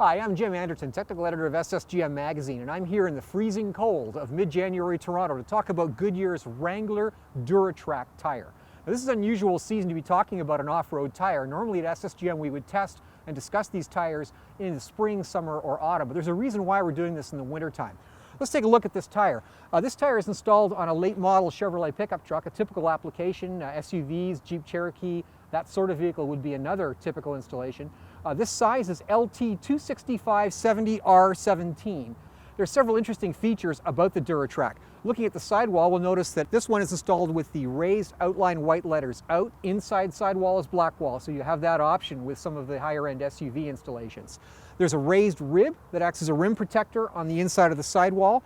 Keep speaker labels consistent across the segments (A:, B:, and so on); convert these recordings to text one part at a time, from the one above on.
A: Hi, I'm Jim Anderton, technical editor of SSGM magazine, and I'm here in the freezing cold of mid-January Toronto to talk about Goodyear's Wrangler DuraTrac tire. Now, this is an unusual season to be talking about an off-road tire. Normally at SSGM we would test and discuss these tires in the spring, summer, or autumn, but there's a reason why we're doing this in the wintertime. Let's take a look at this tire. This tire is installed on a late model Chevrolet pickup truck, a typical application. SUVs, Jeep Cherokee, that sort of vehicle would be another typical installation. This size is LT265/70R17. There are several interesting features about the DuraTrac. Looking at the sidewall, we'll notice that this one is installed with the raised outline white letters out. Inside sidewall is black wall, so you have that option with some of the higher end SUV installations. There's a raised rib that acts as a rim protector on the inside of the sidewall.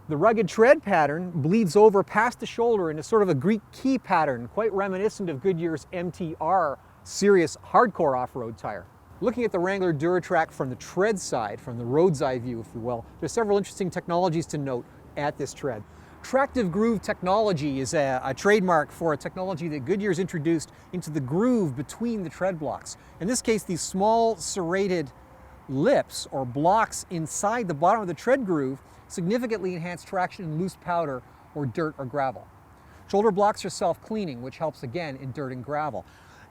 A: The rugged tread pattern bleeds over past the shoulder into sort of a Greek key pattern, quite reminiscent of Goodyear's MTR serious hardcore off-road tire. Looking at the Wrangler DuraTrac from the tread side, from the road's eye view, if you will, there's several interesting technologies to note at this tread. Tractive groove technology is a trademark for a technology that Goodyear's introduced into the groove between the tread blocks. In this case, these small serrated lips or blocks inside the bottom of the tread groove significantly enhance traction in loose powder or dirt or gravel. Shoulder blocks are self-cleaning, which helps again in dirt and gravel.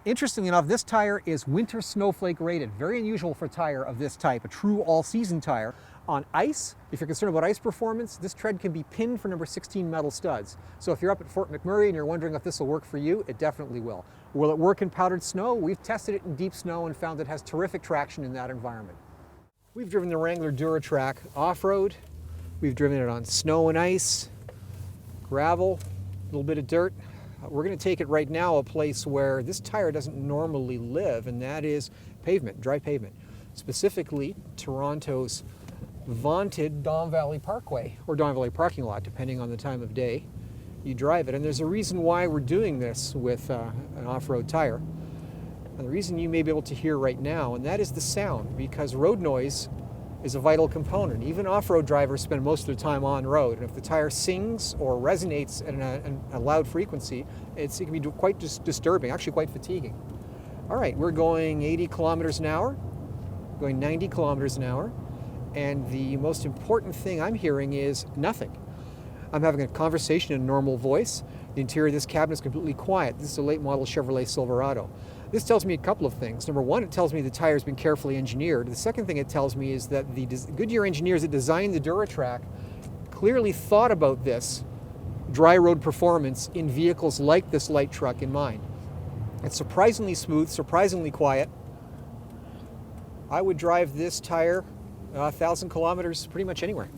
A: Interestingly enough, this tire is winter snowflake rated. Very unusual for a tire of this type, a true all-season tire. On ice, if you're concerned about ice performance, this tread can be pinned for number 16 metal studs. So if you're up at Fort McMurray and you're wondering if this will work for you, it definitely will. Will it work in powdered snow? We've tested it in deep snow and found it has terrific traction in that environment. We've driven the Wrangler DuraTrac off-road. We've driven it on snow and ice, gravel, a little bit of dirt. We're going to take it right now a place where this tire doesn't normally live, and that is pavement, dry pavement. Specifically, Toronto's vaunted Don Valley Parkway, or Don Valley parking lot, depending on the time of day you drive it. And there's a reason why we're doing this with an off-road tire. And the reason you may be able to hear right now, and that is the sound, because road noise is a vital component. Even off-road drivers spend most of their time on road, and if the tire sings or resonates at a loud frequency, it can be quite disturbing, actually quite fatiguing. All right, we're going 80 kilometers an hour, going 90 kilometers an hour, and the most important thing I'm hearing is nothing. I'm having a conversation in a normal voice. The interior of this cabin is completely quiet. This is a late model Chevrolet Silverado. This tells me a couple of things. Number one, it tells me the tire's been carefully engineered. The second thing it tells me is that the Goodyear engineers that designed the DuraTrac clearly thought about this dry road performance in vehicles like this light truck in mind. It's surprisingly smooth, surprisingly quiet. I would drive this tire 1,000 kilometers pretty much anywhere.